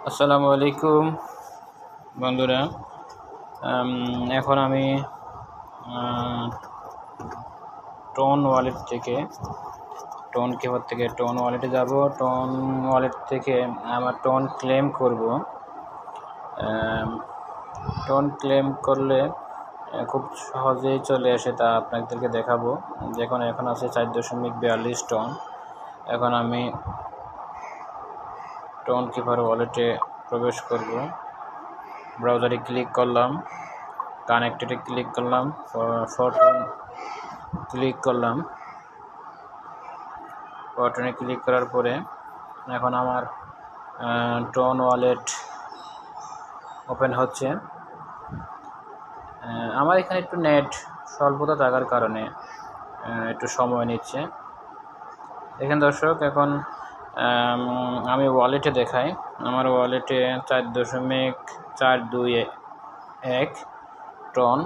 আসসালামু আলাইকুম বন্ধুরা। এখন আমি টোন ওয়ালেট থেকে টোন ওয়ালেটে যাব। টোন ওয়ালেট থেকে আমার টোন ক্লেম করব। টোন ক্লেম করলে খুব সহজেই চলে আসে, তা আপনাদেরকে দেখাবো। এখন আছে 4.42 টোন। এখন আমি টোন কিপার ওয়ালেটে প্রবেশ করব। ব্রাউজারে ক্লিক করলাম, কানেক্টেডে ক্লিক করলাম, বাটনে ক্লিক করার পরে এখন আমার টোন ওয়ালেট ওপেন হচ্ছে। আমার এখানে একটু নেট স্বল্পতা থাকার কারণে একটু সময় নিচ্ছে। দেখেন দর্শক, এখন আমি ওয়ালেটে দেখাই। আমার ওয়ালেটে 4.421 টন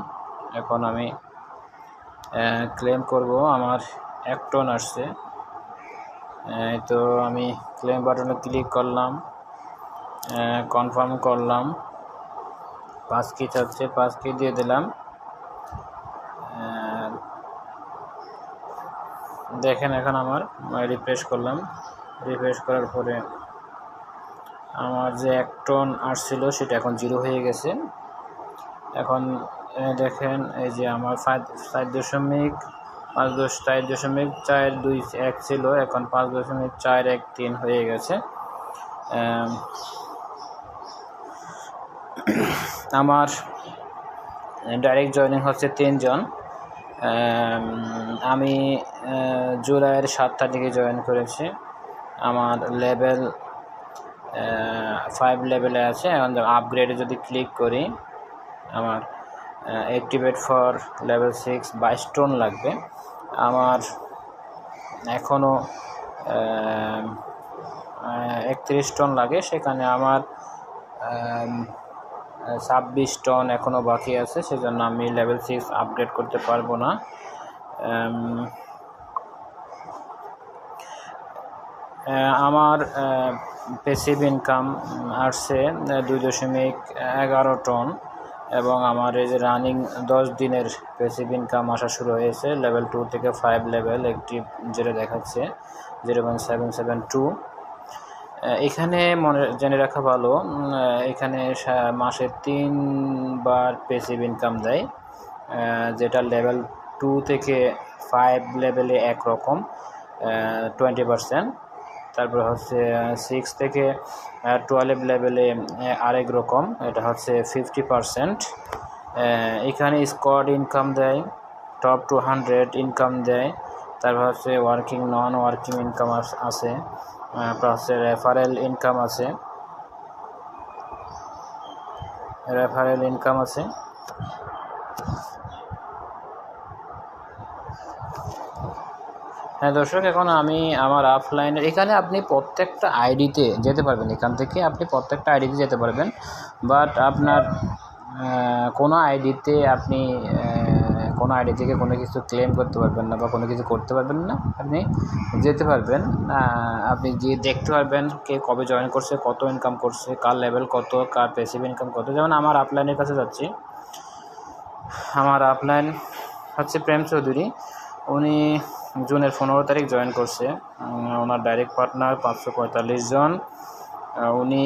এখন আমি ক্লেম করব। আমার 1 টন আসছে। তো আমি ক্লেম বাটনে ক্লিক করলাম, কনফার্ম করলাম, পাস কি চাচ্ছে, পাস কি দিয়ে দিলাম। দেখেন এখন আমার রিফ্রেশ করলাম। রিফ্রেশ করার পরে আমার যে 1 টন আসছিল সেটা এখন 0 হয়ে গেছে। এখন দেখেন, এই যে আমার 4.421 ছিল, এখন 5.413 হয়ে গেছে। আমার ডাইরেক্ট জয়েনিং হচ্ছে 3 জন। আমি জুলাইয়ের 7 তারিখে জয়েন করেছি। আমার লেভেল 5 লেভেলে আছে। এখন আপগ্রেডে যদি ক্লিক করি, আমার অ্যাক্টিভেট ফর লেভেল 6 22 টন লাগবে। আমার এখনও 31 টন লাগে, সেখানে আমার 26 টন এখনও বাকি আছে, সেজন্য আমি লেভেল 6 আপগ্রেড করতে পারবো না। আমার প্যাসিভ ইনকাম আসছে 2.11 টন, এবং আমার এই যে রানিং 10 দিনের প্যাসিভ ইনকাম আসা শুরু হয়েছে। লেভেল 2 থেকে 5 লেভেল অ্যাক্টিভ যেটা দেখাচ্ছে 0.772। এখানে জেনে রাখা ভালো, এখানে মাসে 3 বার প্যাসিভ ইনকাম দেয়, যেটা লেভেল 2 থেকে 5 লেভেলে একরকম 20%, তারপর হচ্ছে 6 থেকে 12 লেভেলে আরেক রকম, এটা হচ্ছে 50%। এখানে স্কোয়াড ইনকাম দেয়, টপ 200 ইনকাম দেয়, তারপর হচ্ছে ওয়ার্কিং নন ওয়ার্কিং ইনকাম আছে, হচ্ছে রেফারেল ইনকাম আছে। হ্যাঁ দর্শক, এখন আমি আমার অফলাইনের এখানে আপনি প্রত্যেকটা আইডিতে যেতে পারবেন। এখান থেকে আপনি প্রত্যেকটা আইডিতে যেতে পারবেন, বাট আপনার কোনো আইডি থেকে কোনো কিছু ক্লেম করতে পারবেন না বা কোনো কিছু করতে পারবেন না। আপনি যেতে পারবেন, আপনি গিয়ে দেখতে পারবেন কে কবে জয়েন করছে, কত ইনকাম করছে, কার লেভেল কত, কার প্যাসিভ ইনকাম কত। যেমন আমার আপলাইনের কাছে যাচ্ছি। আমার আপলাইন হচ্ছে প্রেম চৌধুরী। উনি জুনের 15 তারিখ জয়েন করছে। ওনার ডাইরেক্ট পার্টনার 545 জন। উনি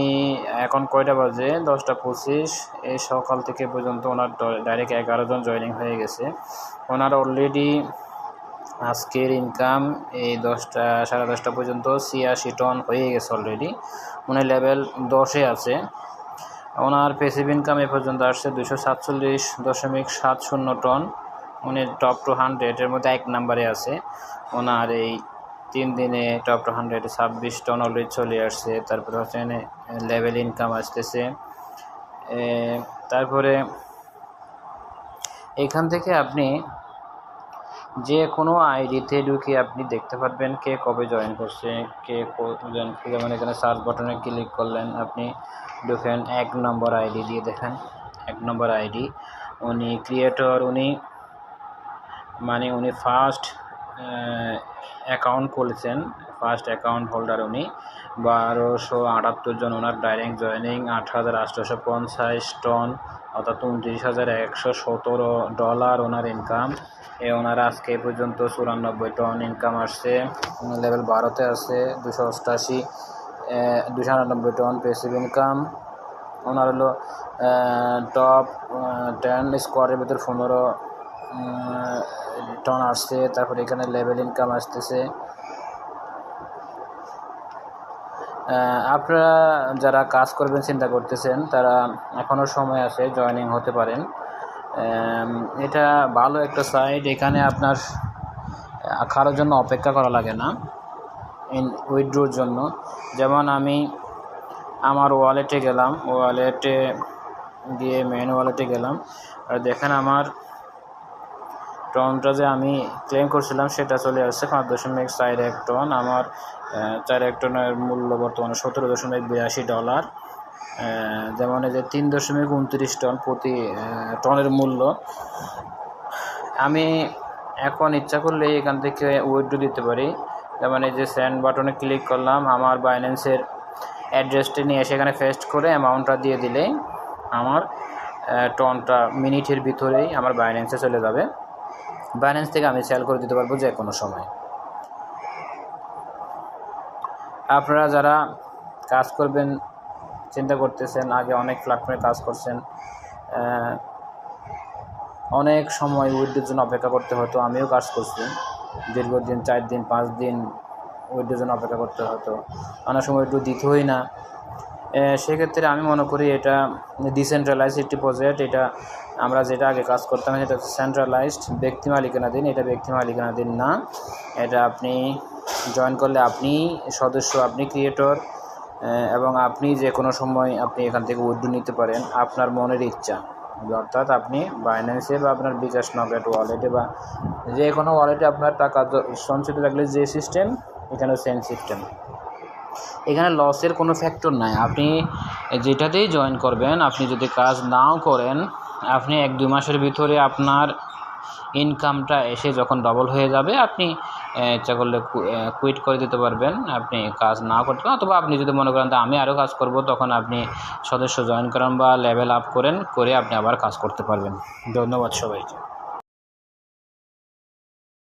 এখন কয়টা বাজে? 10:25। এই সকাল থেকে পর্যন্ত ওনার ডাইরেক্ট 11 জন জয়েনিং হয়ে গেছে। ওনার অলরেডি আজকের ইনকাম এই 10টা 10:30 পর্যন্ত 86 টন হয়ে গেছে অলরেডি। উনি লেভেল 10-এ আছে। ওনার প্যাসিভ ইনকাম এ পর্যন্ত আসছে 247.70 টন। উনি টপ 200 এর মধ্যে 1 নম্বরে আছে। ওনার এই 3 দিনে টপ 200 26 টন অলরেডি চলে আসছে। তারপরে হচ্ছে লেভেল ইনকাম আসতেছে। তারপরে এখান থেকে আপনি যে কোনো আইডিতে ঢুকে আপনি দেখতে পারবেন কে কবে জয়েন করছে, কে জয়েন। যেমন এখানে সার্চ বাটনে ক্লিক করলেন, আপনি ঢুকেন 1 নম্বর আইডি দিয়ে দেখেন। 1 নম্বর আইডি উনি ক্রিয়েটর, উনি ফার্স্ট অ্যাকাউন্ট খুলেছেন, ফার্স্ট অ্যাকাউন্ট হোল্ডার উনি। 1278 জন ওনার ডাইরেক্ট জয়েনিং, 8,850 টন অর্থাৎ $29,117 ওনার ইনকাম। ওনার আজকে পর্যন্ত 94 টন ইনকাম আসছে। লেভেল 12-তে আছে 299 টন প্যাসিভ ইনকাম। ওনার হলো টপ 10 স্কোয়ারের ভিতর 15 টন আসছে। তারপরে এখানে লেভেল ইনকাম আসতেছে। আপনারা যারা কাজ করবেন চিন্তা করতেছেন তারা এখনও সময় আছে, জয়েনিং হতে পারেন। এটা ভালো একটা সাইট, এখানে আপনার কারোর জন্য অপেক্ষা করা লাগে না উইথড্রোর জন্য। যেমন আমি আমার ওয়ালেটে গেলাম, ওয়ালেটে গিয়ে মেন ওয়ালেটে গেলাম, আর দেখেন আমার টনটা যে আমি ক্লেম করছিলাম সেটা চলে আসছে 5.41 টন। আমার 4 টনের মূল্য বর্তমানে $17.82। যেমন এই যে 3.29 টন প্রতি টনের মূল্য। আমি এখন ইচ্ছা করলে এখান থেকে উইথড্র দিতে পারি। যেমন এই যে সেন্ড বাটনে ক্লিক করলাম, আমার বাইন্যান্সের অ্যাড্রেসটি নিয়ে সেখানে পেস্ট করে অ্যামাউন্টটা দিয়ে দিলেই আমার টনটা মিনিটের ভিতরেই আমার বাইন্যান্সে চলে যাবে। বাইন্যান্স থেকে আমি সেল করে দিতে পারবো যে কোনো সময়। আপনারা যারা কাজ করবেন চিন্তা করতেছেন, আগে অনেক প্ল্যাটফর্মে কাজ করছেন, অনেক সময় উইথড্রোর জন্য অপেক্ষা করতে হতো। আমিও কাজ করছি দীর্ঘদিন, 4 দিন 5 দিন উইথড্রোর জন্য অপেক্ষা করতে হতো, অনেক সময় উইথড্রো দিতেই না। সেক্ষেত্রে আমি মনে করি এটা ডিসেন্ট্রালাইজড একটি প্রজেক্ট। এটা আমরা যেটা আগে কাজ করতাম সেটা সেন্ট্রালাইজড, ব্যক্তি মালিকানাধীন। এটা ব্যক্তি মালিকানাধীন না, এটা আপনি জয়েন করলে আপনি সদস্য, আপনি ক্রিয়েটর, এবং আপনি যে কোনো সময় আপনি এখান থেকে উইথড্রো নিতে পারেন আপনার মনের ইচ্ছা। অর্থাৎ আপনি বাইন্যান্সে বা আপনার বিকাশ নগদ ওয়ালেটে বা যে কোনো ওয়ালেটে আপনার টাকা সঞ্চিত থাকলে যে সিস্টেম, এখানেও সেম সিস্টেম। এখানে লসের কোনো ফ্যাক্টর নাই। আপনি যেটাতেই জয়েন করবেন, আপনি যদি কাজ নাও করেন, আপনি 1-2 মাসের ভিতরে আপনার ইনকামটা এসে যখন ডবল হয়ে যাবে, আপনি ইচ্ছা করলে কুইট করে দিতে পারবেন, আপনি কাজ না করতে পারেন। অথবা আপনি যদি মনে করেন যে আমি আরও কাজ করব, তখন আপনি সদস্য জয়েন করেন বা লেভেল আপ করে আপনি আবার কাজ করতে পারবেন। ধন্যবাদ সবাইকে।